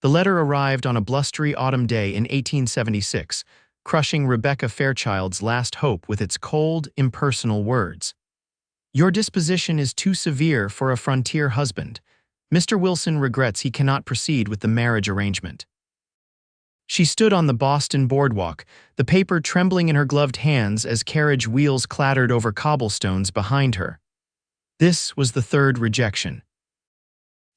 The letter arrived on a blustery autumn day in 1876, crushing Rebecca Fairchild's last hope with its cold, impersonal words. "Your disposition is too severe for a frontier husband. Mr. Wilson regrets he cannot proceed with the marriage arrangement." She stood on the Boston boardwalk, the paper trembling in her gloved hands as carriage wheels clattered over cobblestones behind her. This was the third rejection.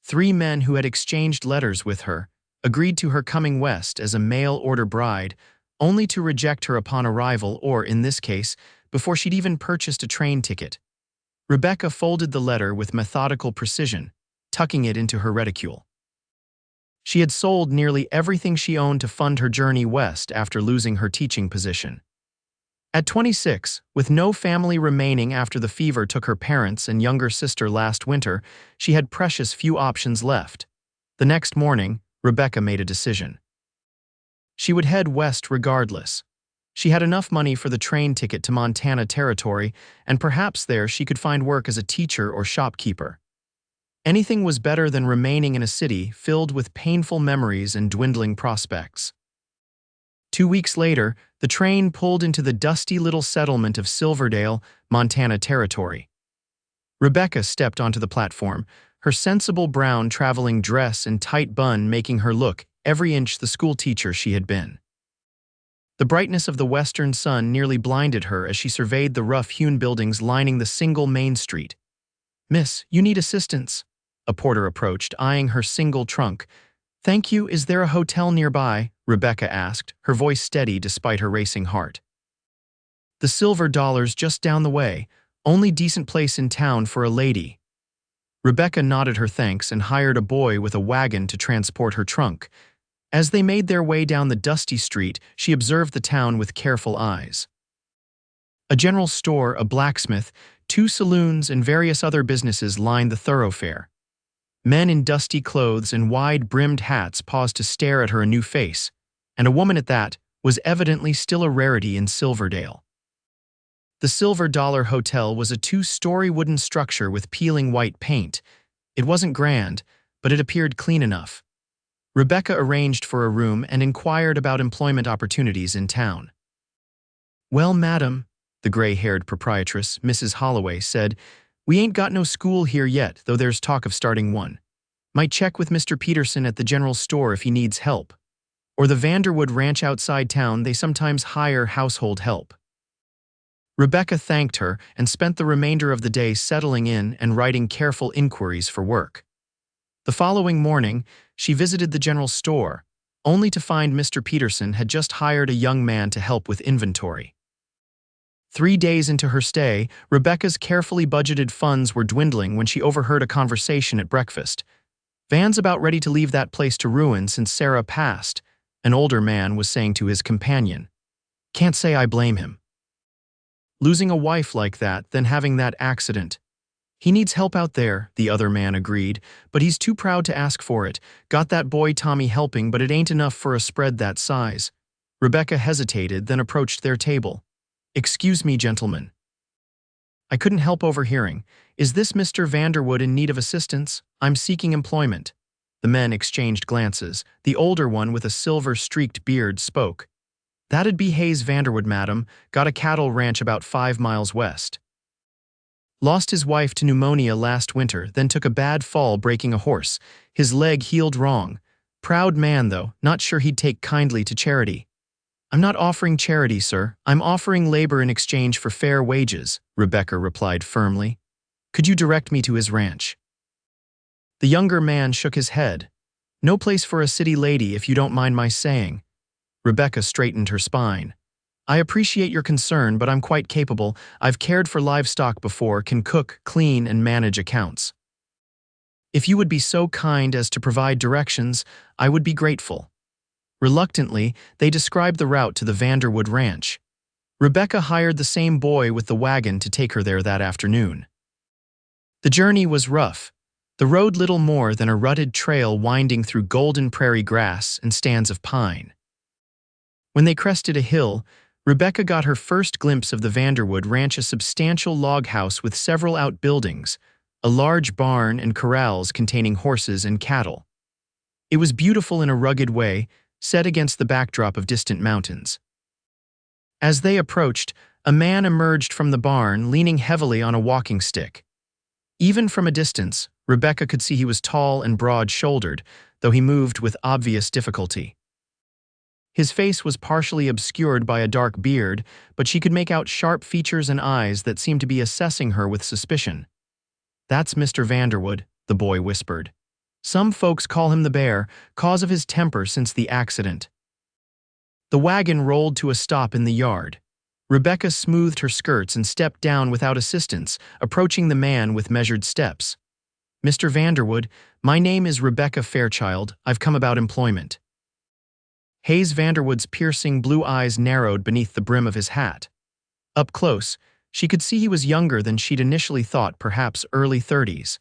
3 men who had exchanged letters with her agreed to her coming west as a mail-order bride, only to reject her upon arrival or, in this case, before she'd even purchased a train ticket. Rebecca folded the letter with methodical precision, tucking it into her reticule. She had sold nearly everything she owned to fund her journey west after losing her teaching position. At 26, with no family remaining after the fever took her parents and younger sister last winter, she had precious few options left. The next morning, Rebecca made a decision. She would head west regardless. She had enough money for the train ticket to Montana Territory, and perhaps there she could find work as a teacher or shopkeeper. Anything was better than remaining in a city filled with painful memories and dwindling prospects. 2 weeks later, the train pulled into the dusty little settlement of Silverdale, Montana Territory. Rebecca stepped onto the platform, her sensible brown traveling dress and tight bun making her look every inch the schoolteacher she had been. The brightness of the western sun nearly blinded her as she surveyed the rough-hewn buildings lining the single main street. "Miss, you need assistance," a porter approached, eyeing her single trunk. "Thank you. Is there a hotel nearby?" Rebecca asked, her voice steady despite her racing heart. "The Silver Dollar's just down the way. Only decent place in town for a lady." Rebecca nodded her thanks and hired a boy with a wagon to transport her trunk. As they made their way down the dusty street, she observed the town with careful eyes. A general store, a blacksmith, 2 saloons, and various other businesses lined the thoroughfare. Men in dusty clothes and wide-brimmed hats paused to stare at her new face, and a woman at that was evidently still a rarity in Silverdale. The Silver Dollar Hotel was a 2-story wooden structure with peeling white paint. It wasn't grand, but it appeared clean enough. Rebecca arranged for a room and inquired about employment opportunities in town. "Well, madam," the gray-haired proprietress, Mrs. Holloway, said, "we ain't got no school here yet, though there's talk of starting one. Might check with Mr. Peterson at the general store if he needs help. Or the Vanderwood ranch outside town, they sometimes hire household help." Rebecca thanked her and spent the remainder of the day settling in and writing careful inquiries for work. The following morning, she visited the general store, only to find Mr. Peterson had just hired a young man to help with inventory. 3 days into her stay, Rebecca's carefully budgeted funds were dwindling when she overheard a conversation at breakfast. "Van's about ready to leave that place to ruin since Sarah passed," an older man was saying to his companion. "Can't say I blame him. Losing a wife like that, then having that accident. He needs help out there," the other man agreed, "but he's too proud to ask for it. Got that boy Tommy helping, but it ain't enough for a spread that size." Rebecca hesitated, then approached their table. "Excuse me, gentlemen. I couldn't help overhearing. Is this Mr. Vanderwood in need of assistance? I'm seeking employment." The men exchanged glances. The older one with a silver-streaked beard spoke. "That'd be Hayes Vanderwood, madam. Got a cattle ranch about 5 miles west. Lost his wife to pneumonia last winter, then took a bad fall breaking a horse. His leg healed wrong. Proud man, though, not sure he'd take kindly to charity." "I'm not offering charity, sir. I'm offering labor in exchange for fair wages," Rebecca replied firmly. "Could you direct me to his ranch?" The younger man shook his head. "No place for a city lady, if you don't mind my saying." Rebecca straightened her spine. "I appreciate your concern, but I'm quite capable. I've cared for livestock before, can cook, clean, and manage accounts. If you would be so kind as to provide directions, I would be grateful." Reluctantly, they described the route to the Vanderwood ranch. Rebecca hired the same boy with the wagon to take her there that afternoon. The journey was rough. The road little more than a rutted trail winding through golden prairie grass and stands of pine. When they crested a hill, Rebecca got her first glimpse of the Vanderwood ranch, a substantial log house with several outbuildings, a large barn and corrals containing horses and cattle. It was beautiful in a rugged way, set against the backdrop of distant mountains. As they approached, a man emerged from the barn, leaning heavily on a walking stick. Even from a distance, Rebecca could see he was tall and broad-shouldered, though he moved with obvious difficulty. His face was partially obscured by a dark beard, but she could make out sharp features and eyes that seemed to be assessing her with suspicion. "That's Mr. Vanderwood," the boy whispered. "Some folks call him the Bear, cause of his temper since the accident." The wagon rolled to a stop in the yard. Rebecca smoothed her skirts and stepped down without assistance, approaching the man with measured steps. "Mr. Vanderwood, my name is Rebecca Fairchild. I've come about employment." Hayes Vanderwood's piercing blue eyes narrowed beneath the brim of his hat. Up close, she could see he was younger than she'd initially thought, perhaps early 30s.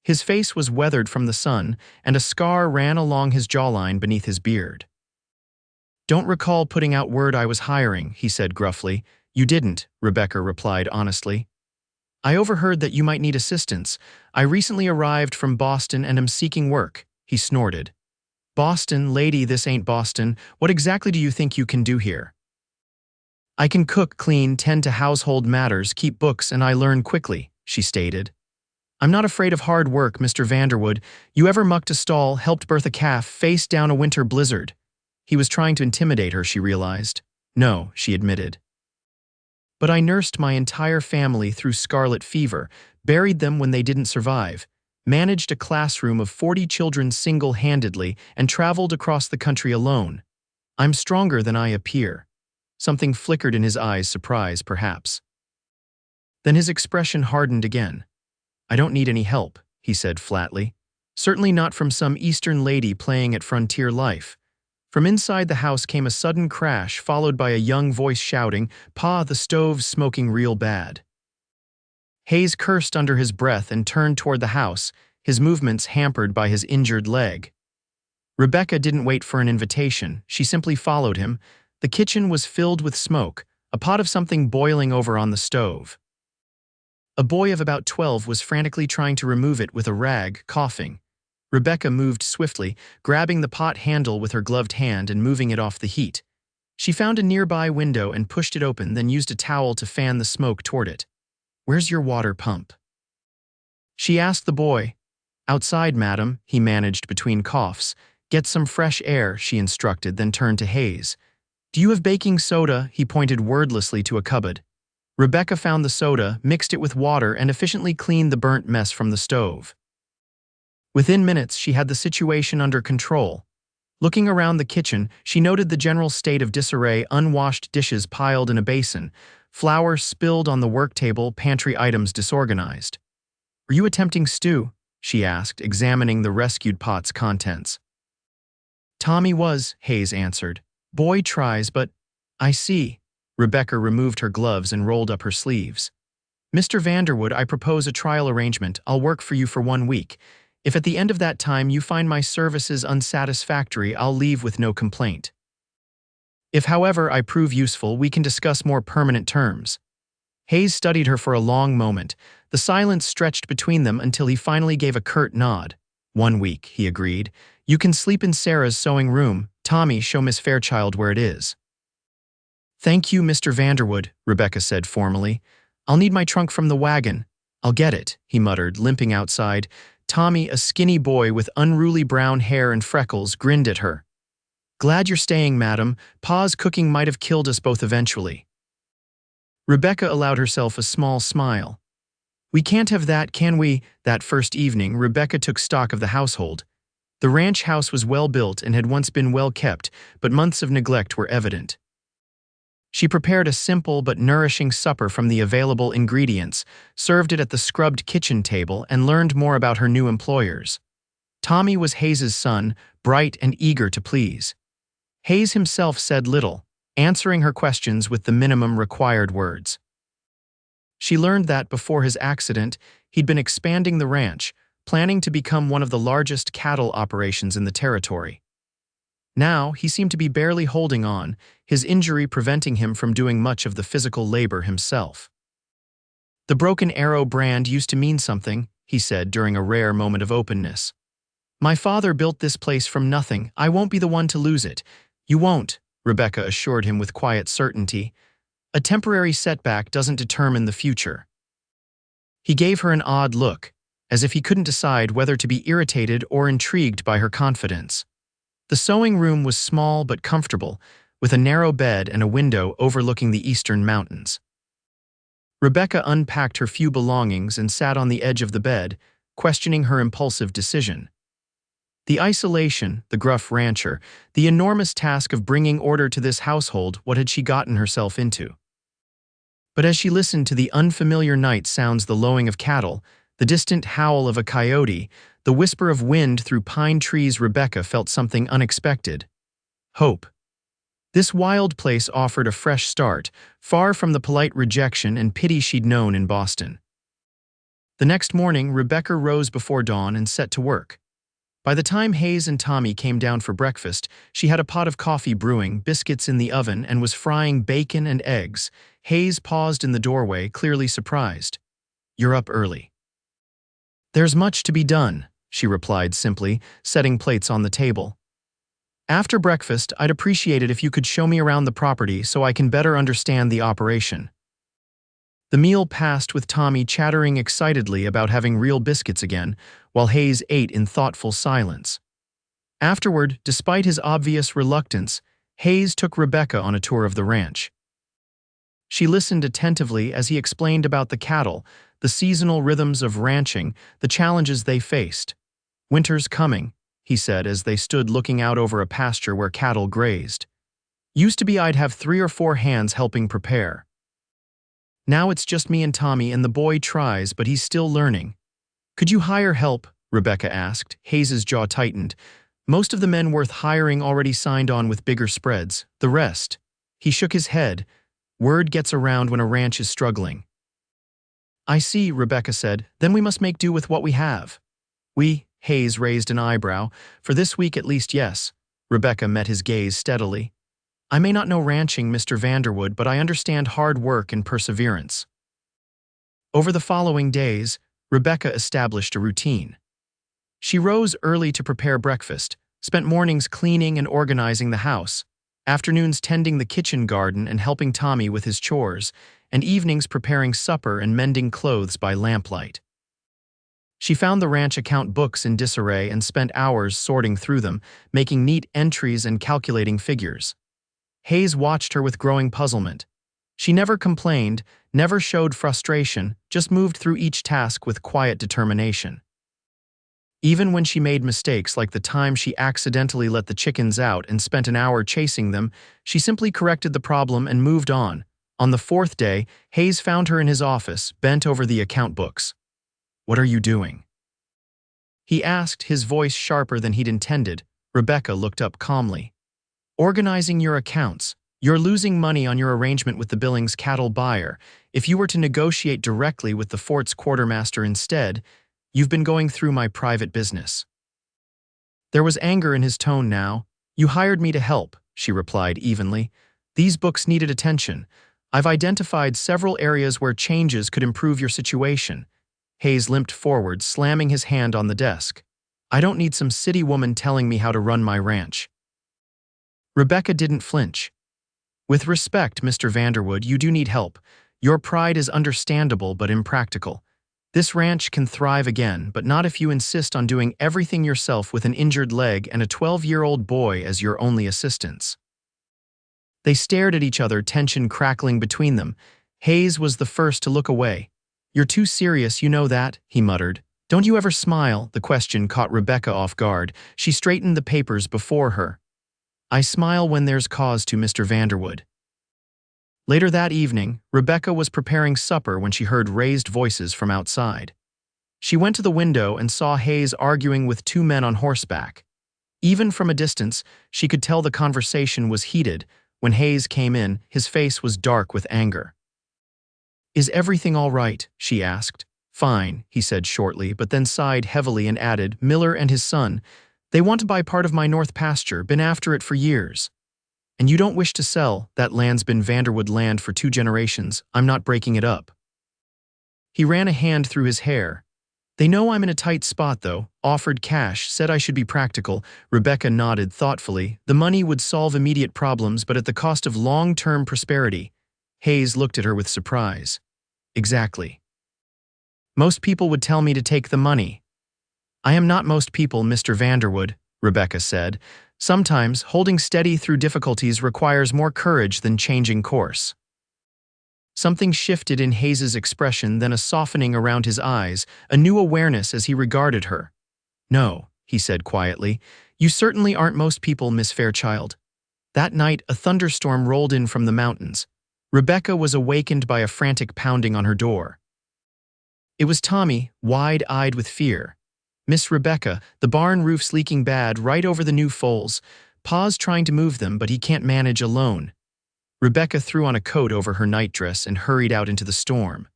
His face was weathered from the sun, and a scar ran along his jawline beneath his beard. "Don't recall putting out word I was hiring," he said gruffly. "You didn't," Rebecca replied honestly. "I overheard that you might need assistance. I recently arrived from Boston and am seeking work," he snorted. "Boston, lady, this ain't Boston. What exactly do you think you can do here?" "I can cook, clean, tend to household matters, keep books, and I learn quickly," she stated. "I'm not afraid of hard work, Mr. Vanderwood. You ever mucked a stall, helped birth a calf, faced down a winter blizzard?" He was trying to intimidate her, she realized. "No," she admitted. "But I nursed my entire family through scarlet fever, buried them when they didn't survive, managed a classroom of 40 children single-handedly, and traveled across the country alone. I'm stronger than I appear." Something flickered in his eyes, surprise, perhaps. Then his expression hardened again. "I don't need any help," he said flatly. "Certainly not from some Eastern lady playing at frontier life." From inside the house came a sudden crash, followed by a young voice shouting, "Pa, the stove's smoking real bad." Hayes cursed under his breath and turned toward the house, his movements hampered by his injured leg. Rebecca didn't wait for an invitation. She simply followed him. The kitchen was filled with smoke, a pot of something boiling over on the stove. A boy of about 12 was frantically trying to remove it with a rag, coughing. Rebecca moved swiftly, grabbing the pot handle with her gloved hand and moving it off the heat. She found a nearby window and pushed it open, then used a towel to fan the smoke toward it. "Where's your water pump?" she asked the boy. "Outside, madam," he managed between coughs. "Get some fresh air," she instructed, then turned to Hayes. "Do you have baking soda?" He pointed wordlessly to a cupboard. Rebecca found the soda, mixed it with water, and efficiently cleaned the burnt mess from the stove. Within minutes, she had the situation under control. Looking around the kitchen, she noted the general state of disarray, unwashed dishes piled in a basin, flour spilled on the work table, pantry items disorganized. "Are you attempting stew?" she asked, examining the rescued pot's contents. "Tommy was," Hayes answered. "Boy tries, but—" "I see." Rebecca removed her gloves and rolled up her sleeves. "Mr. Vanderwood, I propose a trial arrangement. I'll work for you for 1 week. If at the end of that time you find my services unsatisfactory, I'll leave with no complaint. If, however, I prove useful, we can discuss more permanent terms." Hayes studied her for a long moment. The silence stretched between them until he finally gave a curt nod. 1 week, he agreed. "You can sleep in Sarah's sewing room. Tommy, show Miss Fairchild where it is." "Thank you, Mr. Vanderwood," Rebecca said formally. "I'll need my trunk from the wagon." "I'll get it," he muttered, limping outside. Tommy, a skinny boy with unruly brown hair and freckles, grinned at her. "Glad you're staying, madam. Pa's cooking might have killed us both eventually." Rebecca allowed herself a small smile. "We can't have that, can we?" That first evening, Rebecca took stock of the household. The ranch house was well built and had once been well kept, but months of neglect were evident. She prepared a simple but nourishing supper from the available ingredients, served it at the scrubbed kitchen table, and learned more about her new employers. Tommy was Hayes's son, bright and eager to please. Hayes himself said little, answering her questions with the minimum required words. She learned that before his accident, he'd been expanding the ranch, planning to become one of the largest cattle operations in the territory. Now, he seemed to be barely holding on, his injury preventing him from doing much of the physical labor himself. "The Broken Arrow brand used to mean something," he said during a rare moment of openness. My father built this place from nothing. I won't be the one to lose it. You won't, Rebecca assured him with quiet certainty. A temporary setback doesn't determine the future. He gave her an odd look, as if he couldn't decide whether to be irritated or intrigued by her confidence. The sewing room was small but comfortable, with a narrow bed and a window overlooking the eastern mountains. Rebecca unpacked her few belongings and sat on the edge of the bed, questioning her impulsive decision. The isolation, the gruff rancher, the enormous task of bringing order to this household, what had she gotten herself into? But as she listened to the unfamiliar night sounds, the lowing of cattle, the distant howl of a coyote, the whisper of wind through pine trees, Rebecca felt something unexpected. Hope. This wild place offered a fresh start, far from the polite rejection and pity she'd known in Boston. The next morning, Rebecca rose before dawn and set to work. By the time Hayes and Tommy came down for breakfast, she had a pot of coffee brewing, biscuits in the oven, and was frying bacon and eggs. Hayes paused in the doorway, clearly surprised. "You're up early." "There's much to be done," she replied simply, setting plates on the table. "After breakfast, I'd appreciate it if you could show me around the property so I can better understand the operation." The meal passed with Tommy chattering excitedly about having real biscuits again, while Hayes ate in thoughtful silence. Afterward, despite his obvious reluctance, Hayes took Rebecca on a tour of the ranch. She listened attentively as he explained about the cattle, the seasonal rhythms of ranching, the challenges they faced. "Winter's coming," he said as they stood looking out over a pasture where cattle grazed. "Used to be I'd have 3 or 4 hands helping prepare. Now it's just me and Tommy, and the boy tries, but he's still learning." "Could you hire help?" Rebecca asked. Hayes's jaw tightened. Most of the men worth hiring already signed on with bigger spreads. The rest. He shook his head. "Word gets around when a ranch is struggling." "I see," Rebecca said. "Then we must make do with what we have." Hayes raised an eyebrow. "For this week at least, yes." Rebecca met his gaze steadily. "I may not know ranching, Mr. Vanderwood, but I understand hard work and perseverance." Over the following days, Rebecca established a routine. She rose early to prepare breakfast, spent mornings cleaning and organizing the house, afternoons tending the kitchen garden and helping Tommy with his chores, and evenings preparing supper and mending clothes by lamplight. She found the ranch account books in disarray and spent hours sorting through them, making neat entries and calculating figures. Hayes watched her with growing puzzlement. She never complained, never showed frustration, just moved through each task with quiet determination. Even when she made mistakes, like the time she accidentally let the chickens out and spent an hour chasing them, she simply corrected the problem and moved on. On the 4th day, Hayes found her in his office, bent over the account books. "What are you doing?" he asked, his voice sharper than he'd intended. Rebecca looked up calmly. "Organizing your accounts. You're losing money on your arrangement with the Billings cattle buyer. If you were to negotiate directly with the fort's quartermaster instead, you've been going through my private business." There was anger in his tone now. "You hired me to help," she replied evenly. "These books needed attention. I've identified several areas where changes could improve your situation." Hayes limped forward, slamming his hand on the desk. "I don't need some city woman telling me how to run my ranch." Rebecca didn't flinch. "With respect, Mr. Vanderwood, you do need help. Your pride is understandable but impractical. This ranch can thrive again, but not if you insist on doing everything yourself with an injured leg and a 12-year-old boy as your only assistants." They stared at each other, tension crackling between them. Hayes was the first to look away. "You're too serious, you know that," he muttered. "Don't you ever smile?" The question caught Rebecca off guard. She straightened the papers before her. "I smile when there's cause to, Mr. Vanderwood." Later that evening, Rebecca was preparing supper when she heard raised voices from outside. She went to the window and saw Hayes arguing with 2 men on horseback. Even from a distance, she could tell the conversation was heated. When Hayes came in, his face was dark with anger. "Is everything all right?" she asked. "Fine," he said shortly, but then sighed heavily and added, "Miller and his son, they want to buy part of my north pasture, been after it for years. And you don't wish to sell, that land's been Vanderwood land for 2 generations, I'm not breaking it up." He ran a hand through his hair. They know I'm in a tight spot, though. Offered cash, said I should be practical. Rebecca nodded thoughtfully. The money would solve immediate problems, but at the cost of long-term prosperity. Hayes looked at her with surprise. Exactly. Most people would tell me to take the money. I am not most people, Mr. Vanderwood, Rebecca said. Sometimes, holding steady through difficulties requires more courage than changing course. Something shifted in Hayes's expression, then a softening around his eyes, a new awareness as he regarded her. No, he said quietly, you certainly aren't most people, Miss Fairchild. That night, a thunderstorm rolled in from the mountains. Rebecca was awakened by a frantic pounding on her door. It was Tommy, wide-eyed with fear. Miss Rebecca, the barn roof's leaking bad right over the new foals. Pa's trying to move them, but he can't manage alone. Rebecca threw on a coat over her nightdress and hurried out into the storm.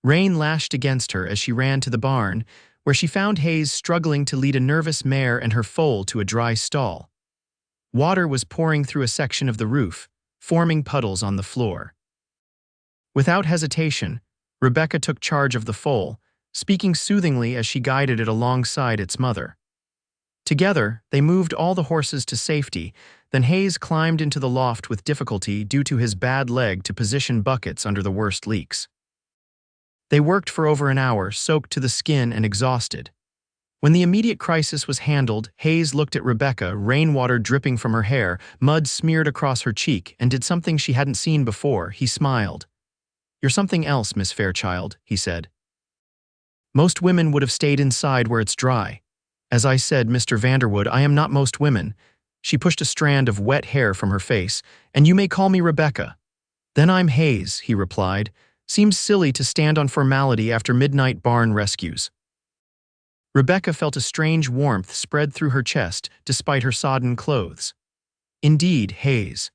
Rain lashed against her as she ran to the barn, where she found Hayes struggling to lead a nervous mare and her foal to a dry stall. Water was pouring through a section of the roof, forming puddles on the floor. Without hesitation, Rebecca took charge of the foal, speaking soothingly as she guided it alongside its mother. Together, they moved all the horses to safety, then Hayes climbed into the loft with difficulty due to his bad leg to position buckets under the worst leaks. They worked for over an hour, soaked to the skin and exhausted. When the immediate crisis was handled, Hayes looked at Rebecca, rainwater dripping from her hair, mud smeared across her cheek, and did something she hadn't seen before. He smiled. You're something else, Miss Fairchild, he said. Most women would have stayed inside where it's dry. As I said, Mr. Vanderwood, I am not most women. She pushed a strand of wet hair from her face. And you may call me Rebecca. Then I'm Hayes, he replied. Seems silly to stand on formality after midnight barn rescues. Rebecca felt a strange warmth spread through her chest despite her sodden clothes. Indeed, Hayes.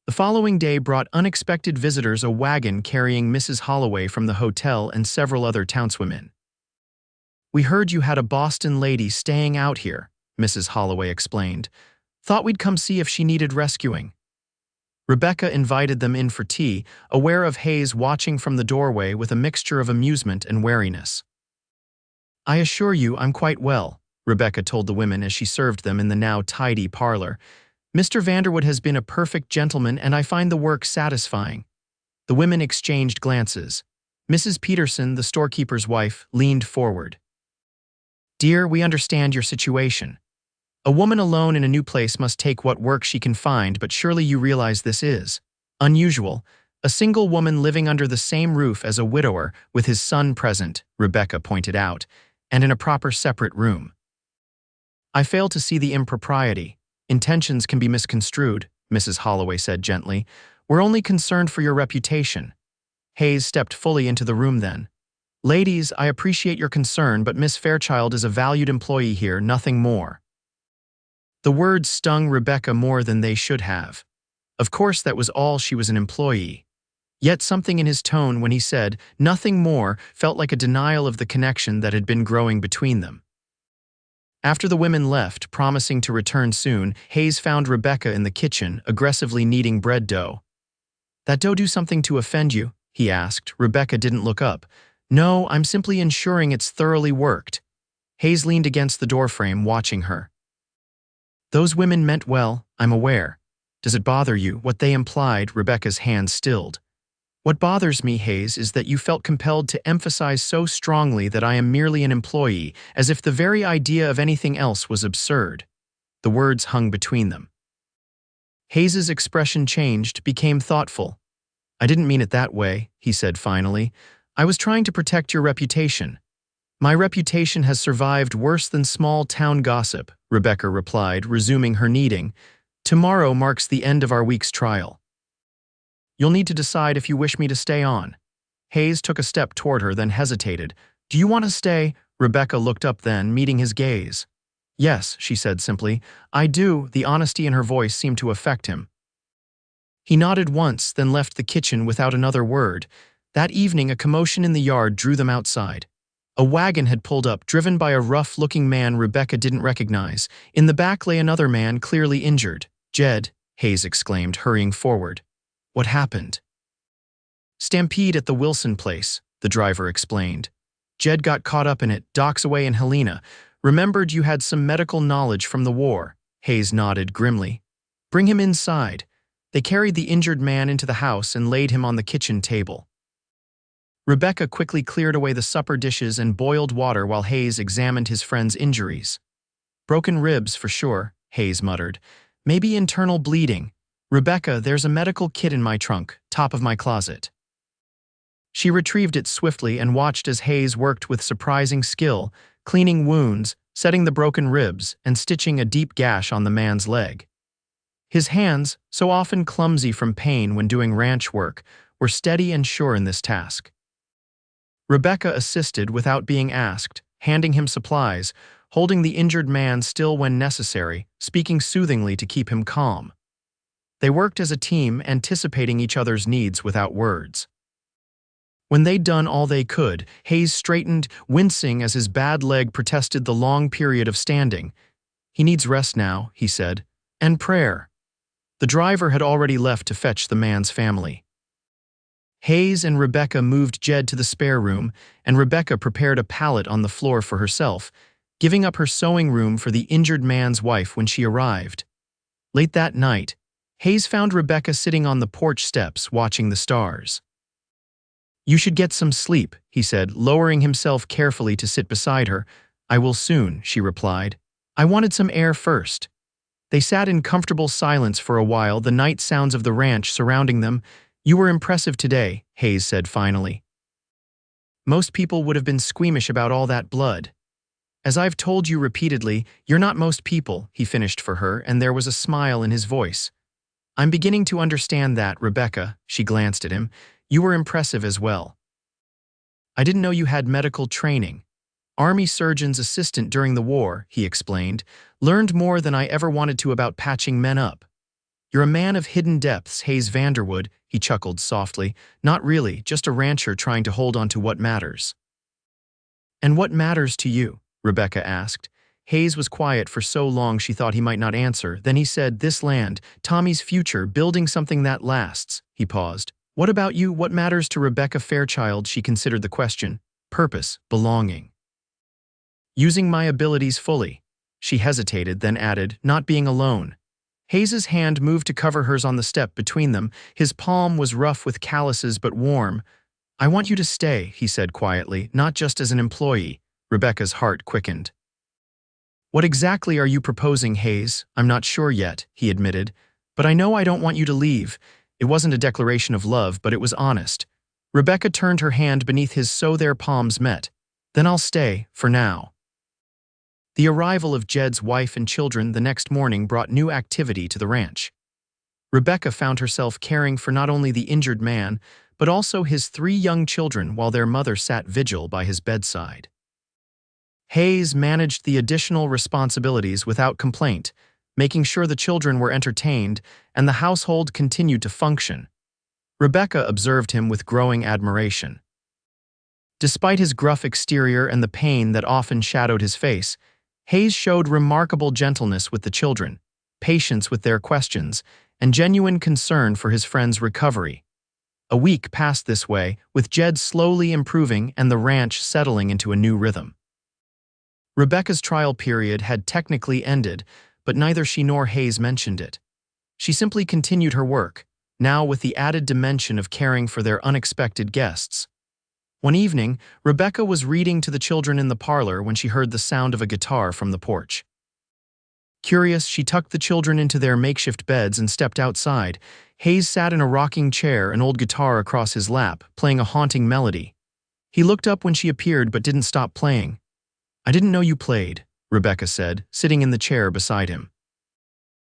The following day brought unexpected visitors, a wagon carrying Mrs. Holloway from the hotel and several other townswomen. We heard you had a Boston lady staying out here, Mrs. Holloway explained. Thought we'd come see if she needed rescuing. Rebecca invited them in for tea, aware of Hayes watching from the doorway with a mixture of amusement and wariness. I assure you I'm quite well, Rebecca told the women as she served them in the now tidy parlor. Mr. Vanderwood has been a perfect gentleman and I find the work satisfying. The women exchanged glances. Mrs. Peterson, the storekeeper's wife, leaned forward. Dear, we understand your situation. A woman alone in a new place must take what work she can find, but surely you realize this is unusual. A single woman living under the same roof as a widower with his son present, Rebecca pointed out, and in a proper separate room. I fail to see the impropriety. Intentions can be misconstrued, Mrs. Holloway said gently. We're only concerned for your reputation. Hayes stepped fully into the room then. Ladies, I appreciate your concern, but Miss Fairchild is a valued employee here, nothing more. The words stung Rebecca more than they should have. Of course, that was all, she was an employee. Yet something in his tone when he said, nothing more, felt like a denial of the connection that had been growing between them. After the women left, promising to return soon, Hayes found Rebecca in the kitchen, aggressively kneading bread dough. That dough do something to offend you? He asked. Rebecca didn't look up. No, I'm simply ensuring it's thoroughly worked. Hayes leaned against the doorframe, watching her. Those women meant well, I'm aware. Does it bother you, what they implied? Rebecca's hand stilled. What bothers me, Hayes, is that you felt compelled to emphasize so strongly that I am merely an employee, as if the very idea of anything else was absurd. The words hung between them. Hayes's expression changed, became thoughtful. I didn't mean it that way, he said finally. I was trying to protect your reputation. My reputation has survived worse than small-town gossip, Rebecca replied, resuming her kneading. Tomorrow marks the end of our week's trial. You'll need to decide if you wish me to stay on. Hayes took a step toward her, then hesitated. Do you want to stay? Rebecca looked up then, meeting his gaze. Yes, she said simply. I do. The honesty in her voice seemed to affect him. He nodded once, then left the kitchen without another word. That evening, a commotion in the yard drew them outside. A wagon had pulled up, driven by a rough-looking man Rebecca didn't recognize. In the back lay another man, clearly injured. Jed, Hayes exclaimed, hurrying forward. What happened? Stampede at the Wilson place, the driver explained. Jed got caught up in it, docks away in Helena. Remembered you had some medical knowledge from the war. Hayes nodded grimly. Bring him inside. They carried the injured man into the house and laid him on the kitchen table. Rebecca quickly cleared away the supper dishes and boiled water while Hayes examined his friend's injuries. Broken ribs, for sure, Hayes muttered. Maybe internal bleeding. Rebecca, there's a medical kit in my trunk, top of my closet. She retrieved it swiftly and watched as Hayes worked with surprising skill, cleaning wounds, setting the broken ribs, and stitching a deep gash on the man's leg. His hands, so often clumsy from pain when doing ranch work, were steady and sure in this task. Rebecca assisted without being asked, handing him supplies, holding the injured man still when necessary, speaking soothingly to keep him calm. They worked as a team, anticipating each other's needs without words. When they'd done all they could, Hayes straightened, wincing as his bad leg protested the long period of standing. He needs rest now, he said, and prayer. The driver had already left to fetch the man's family. Hayes and Rebecca moved Jed to the spare room, and Rebecca prepared a pallet on the floor for herself, giving up her sewing room for the injured man's wife when she arrived. Late that night, Hayes found Rebecca sitting on the porch steps watching the stars. You should get some sleep, he said, lowering himself carefully to sit beside her. I will soon, she replied. I wanted some air first. They sat in comfortable silence for a while, the night sounds of the ranch surrounding them. You were impressive today, Hayes said finally. Most people would have been squeamish about all that blood. As I've told you repeatedly, you're not most people, he finished for her, and there was a smile in his voice. I'm beginning to understand that, Rebecca, she glanced at him. You were impressive as well. I didn't know you had medical training. Army surgeon's assistant during the war, he explained, learned more than I ever wanted to about patching men up. You're a man of hidden depths, Hayes Vanderwood, he chuckled softly. Not really, just a rancher trying to hold on to what matters. And what matters to you? Rebecca asked. Hayes was quiet for so long she thought he might not answer. Then he said, this land, Tommy's future, building something that lasts. He paused. What about you? What matters to Rebecca Fairchild? She considered the question. Purpose, belonging. Using my abilities fully. She hesitated, then added, not being alone. Hayes's hand moved to cover hers on the step between them. His palm was rough with calluses but warm. I want you to stay, he said quietly, not just as an employee. Rebecca's heart quickened. What exactly are you proposing, Hayes? I'm not sure yet, he admitted. But I know I don't want you to leave. It wasn't a declaration of love, but it was honest. Rebecca turned her hand beneath his so their palms met. Then I'll stay, for now. The arrival of Jed's wife and children the next morning brought new activity to the ranch. Rebecca found herself caring for not only the injured man, but also his 3 young children while their mother sat vigil by his bedside. Hayes managed the additional responsibilities without complaint, making sure the children were entertained and the household continued to function. Rebecca observed him with growing admiration. Despite his gruff exterior and the pain that often shadowed his face, Hayes showed remarkable gentleness with the children, patience with their questions, and genuine concern for his friend's recovery. A week passed this way, with Jed slowly improving and the ranch settling into a new rhythm. Rebecca's trial period had technically ended, but neither she nor Hayes mentioned it. She simply continued her work, now with the added dimension of caring for their unexpected guests. One evening, Rebecca was reading to the children in the parlor when she heard the sound of a guitar from the porch. Curious, she tucked the children into their makeshift beds and stepped outside. Hayes sat in a rocking chair, an old guitar across his lap, playing a haunting melody. He looked up when she appeared but didn't stop playing. I didn't know you played, Rebecca said, sitting in the chair beside him.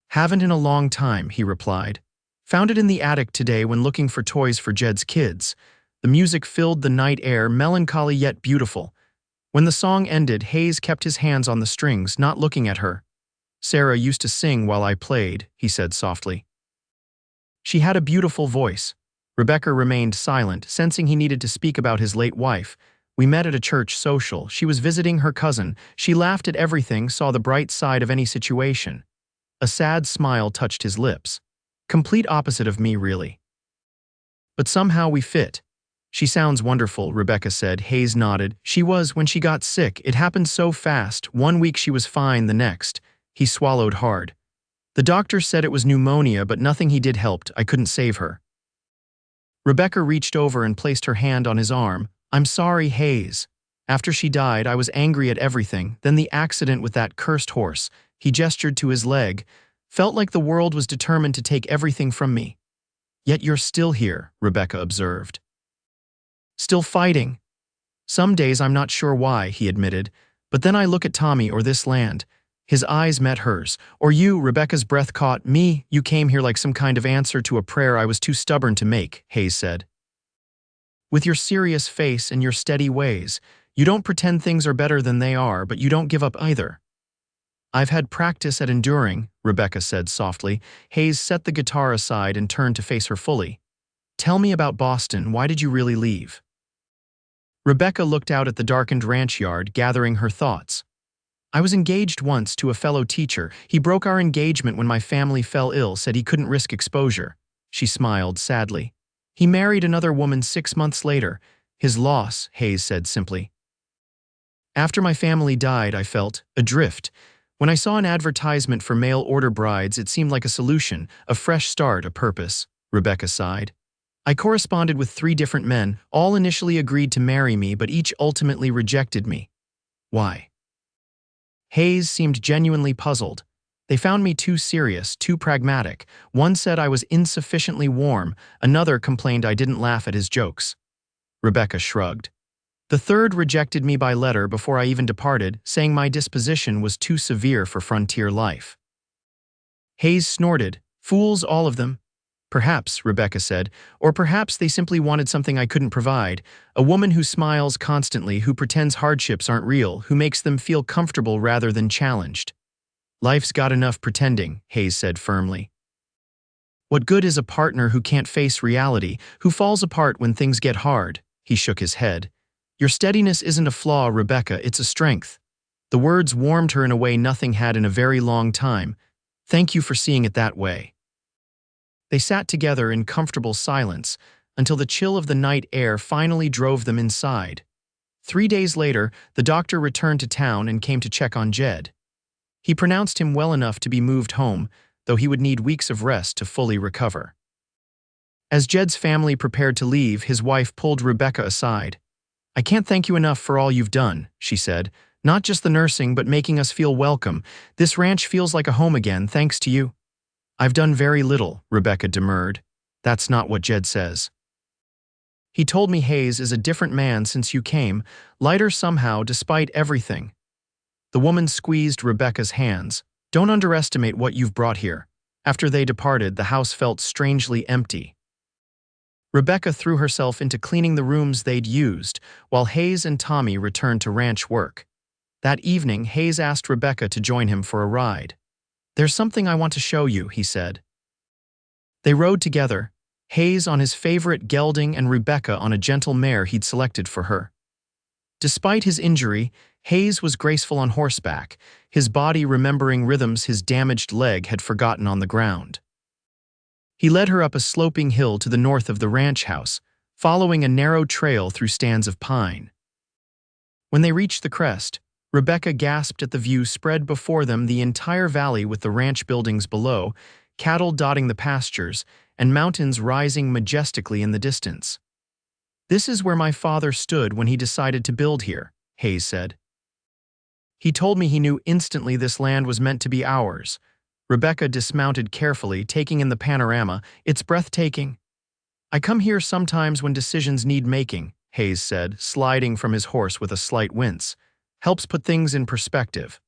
Haven't in a long time, he replied. Found it in the attic today when looking for toys for Jed's kids. The music filled the night air, melancholy yet beautiful. When the song ended, Hayes kept his hands on the strings, not looking at her. Sarah used to sing while I played, he said softly. She had a beautiful voice. Rebecca remained silent, sensing he needed to speak about his late wife. We met at a church social. She was visiting her cousin. She laughed at everything, saw the bright side of any situation. A sad smile touched his lips. Complete opposite of me, really. But somehow we fit. She sounds wonderful, Rebecca said. Hayes nodded. She was when she got sick. It happened so fast. 1 week she was fine, the next. He swallowed hard. The doctor said it was pneumonia, but nothing he did helped. I couldn't save her. Rebecca reached over and placed her hand on his arm. I'm sorry, Hayes. After she died, I was angry at everything. Then the accident with that cursed horse. He gestured to his leg. Felt like the world was determined to take everything from me. Yet you're still here, Rebecca observed. Still fighting. Some days I'm not sure why, he admitted. But then I look at Tommy or this land. His eyes met hers. Or you, Rebecca's breath caught. Me, you came here like some kind of answer to a prayer I was too stubborn to make, Hayes said. With your serious face and your steady ways, you don't pretend things are better than they are, but you don't give up either. I've had practice at enduring, Rebecca said softly. Hayes set the guitar aside and turned to face her fully. Tell me about Boston. Why did you really leave? Rebecca looked out at the darkened ranch yard, gathering her thoughts. I was engaged once to a fellow teacher. He broke our engagement when my family fell ill, said he couldn't risk exposure. She smiled sadly. He married another woman 6 months later. His loss, Hayes said simply. After my family died, I felt adrift. When I saw an advertisement for mail-order brides, it seemed like a solution, a fresh start, a purpose. Rebecca sighed. I corresponded with 3 different men. All initially agreed to marry me, but each ultimately rejected me. Why? Hayes seemed genuinely puzzled. They found me too serious, too pragmatic. One said I was insufficiently warm. Another complained I didn't laugh at his jokes. Rebecca shrugged. The third rejected me by letter before I even departed, saying my disposition was too severe for frontier life. Hayes snorted. Fools, all of them. Perhaps, Rebecca said, or perhaps they simply wanted something I couldn't provide, a woman who smiles constantly, who pretends hardships aren't real, who makes them feel comfortable rather than challenged. Life's got enough pretending, Hayes said firmly. What good is a partner who can't face reality, who falls apart when things get hard? He shook his head. Your steadiness isn't a flaw, Rebecca, it's a strength. The words warmed her in a way nothing had in a very long time. Thank you for seeing it that way. They sat together in comfortable silence until the chill of the night air finally drove them inside. 3 days later, the doctor returned to town and came to check on Jed. He pronounced him well enough to be moved home, though he would need weeks of rest to fully recover. As Jed's family prepared to leave, his wife pulled Rebecca aside. I can't thank you enough for all you've done, she said. Not just the nursing, but making us feel welcome. This ranch feels like a home again, thanks to you. I've done very little, Rebecca demurred. That's not what Jed says. He told me Hayes is a different man since you came, lighter somehow despite everything. The woman squeezed Rebecca's hands. Don't underestimate what you've brought here. After they departed, the house felt strangely empty. Rebecca threw herself into cleaning the rooms they'd used, while Hayes and Tommy returned to ranch work. That evening, Hayes asked Rebecca to join him for a ride. There's something I want to show you, he said. They rode together, Hayes on his favorite gelding and Rebecca on a gentle mare he'd selected for her. Despite his injury, Hayes was graceful on horseback, his body remembering rhythms his damaged leg had forgotten on the ground. He led her up a sloping hill to the north of the ranch house, following a narrow trail through stands of pine. When they reached the crest, Rebecca gasped at the view spread before them, the entire valley with the ranch buildings below, cattle dotting the pastures, and mountains rising majestically in the distance. This is where my father stood when he decided to build here, Hayes said. He told me he knew instantly this land was meant to be ours. Rebecca dismounted carefully, taking in the panorama. It's breathtaking. I come here sometimes when decisions need making, Hayes said, sliding from his horse with a slight wince. Helps put things in perspective.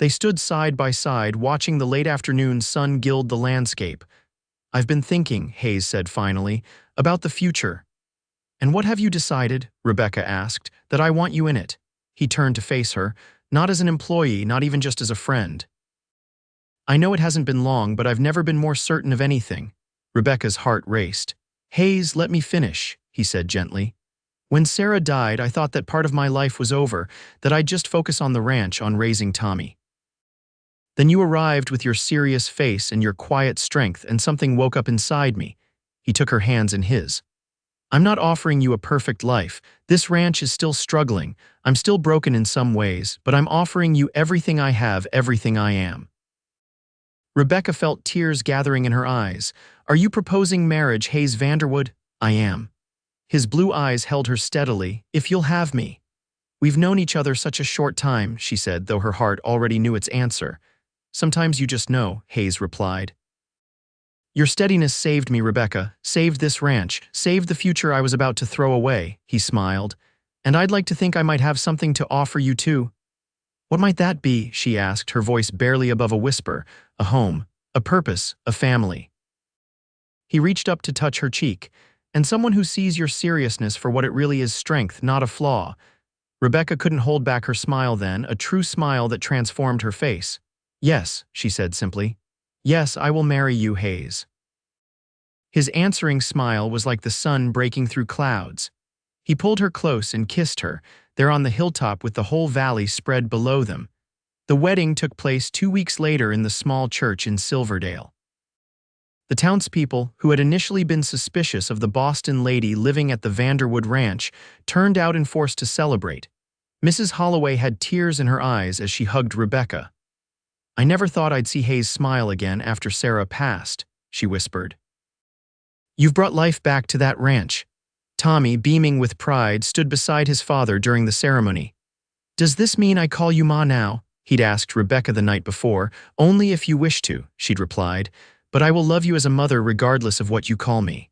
They stood side by side, watching the late afternoon sun gild the landscape. I've been thinking, Hayes said finally, about the future. And what have you decided? Rebecca asked. That I want you in it. He turned to face her, not as an employee, not even just as a friend. I know it hasn't been long, but I've never been more certain of anything. Rebecca's heart raced. Hayes, let me finish, he said gently. When Sarah died, I thought that part of my life was over, that I'd just focus on the ranch, on raising Tommy. Then you arrived with your serious face and your quiet strength, and something woke up inside me. He took her hands in his. I'm not offering you a perfect life. This ranch is still struggling. I'm still broken in some ways, but I'm offering you everything I have, everything I am." Rebecca felt tears gathering in her eyes. "Are you proposing marriage, Hayes Vanderwood?" "I am." His blue eyes held her steadily. "If you'll have me." "We've known each other such a short time," she said, though her heart already knew its answer. "Sometimes you just know," Hayes replied. "Your steadiness saved me, Rebecca, saved this ranch, saved the future I was about to throw away," he smiled. "And I'd like to think I might have something to offer you too." "What might that be?" she asked, her voice barely above a whisper. "A home, a purpose, a family." He reached up to touch her cheek. "And someone who sees your seriousness for what it really is, strength, not a flaw." Rebecca couldn't hold back her smile then, a true smile that transformed her face. "Yes," she said simply. "Yes, I will marry you, Hayes." His answering smile was like the sun breaking through clouds. He pulled her close and kissed her, there on the hilltop with the whole valley spread below them. The wedding took place 2 weeks later in the small church in Silverdale. The townspeople, who had initially been suspicious of the Boston lady living at the Vanderwood Ranch, turned out in force to celebrate. Mrs. Holloway had tears in her eyes as she hugged Rebecca. "I never thought I'd see Hayes smile again after Sarah passed," she whispered. "You've brought life back to that ranch." Tommy, beaming with pride, stood beside his father during the ceremony. "Does this mean I call you Ma now?" he'd asked Rebecca the night before. "Only if you wish to," she'd replied. "But I will love you as a mother regardless of what you call me."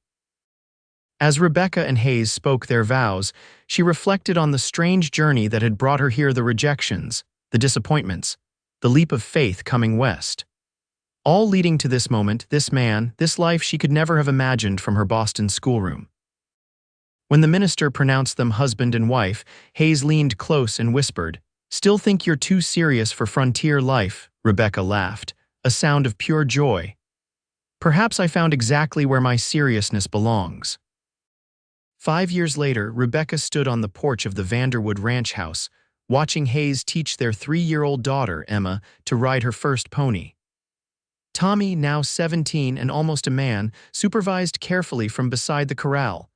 As Rebecca and Hayes spoke their vows, she reflected on the strange journey that had brought her here, the rejections, the disappointments, the leap of faith coming west. All leading to this moment, this man, this life she could never have imagined from her Boston schoolroom. When the minister pronounced them husband and wife, Hayes leaned close and whispered, "Still think you're too serious for frontier life?" Rebecca laughed, a sound of pure joy. "Perhaps I found exactly where my seriousness belongs." 5 years later, Rebecca stood on the porch of the Vanderwood ranch house, watching Hayes teach their 3-year-old daughter, Emma, to ride her first pony. Tommy, now 17 and almost a man, supervised carefully from beside the corral.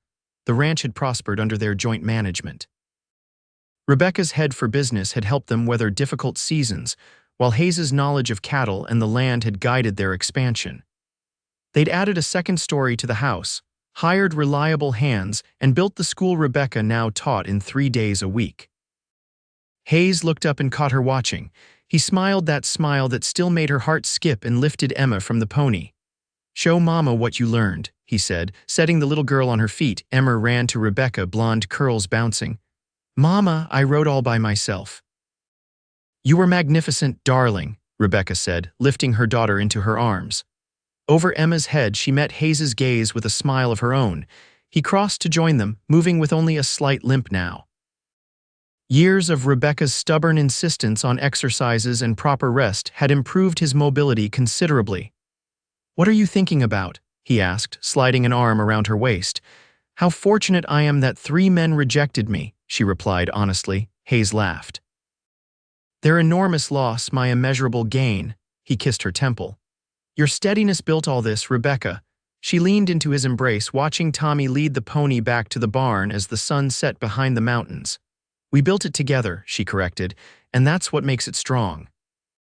The ranch had prospered under their joint management. Rebecca's head for business had helped them weather difficult seasons, while Hayes's knowledge of cattle and the land had guided their expansion. They'd added a second story to the house, hired reliable hands, and built the school Rebecca now taught in 3 days a week. Hayes looked up and caught her watching. He smiled that smile that still made her heart skip and lifted Emma from the pony. "Show Mama what you learned," he said, setting the little girl on her feet. Emma ran to Rebecca, blonde curls bouncing. "Mama, I rode all by myself." "You were magnificent, darling," Rebecca said, lifting her daughter into her arms. Over Emma's head, she met Hayes's gaze with a smile of her own. He crossed to join them, moving with only a slight limp now. Years of Rebecca's stubborn insistence on exercises and proper rest had improved his mobility considerably. "What are you thinking about?" he asked, sliding an arm around her waist. "How fortunate I am that 3 men rejected me," she replied honestly. Hayes laughed. "Their enormous loss, my immeasurable gain," he kissed her temple. "Your steadiness built all this, Rebecca." She leaned into his embrace, watching Tommy lead the pony back to the barn as the sun set behind the mountains. "We built it together," she corrected, "and that's what makes it strong."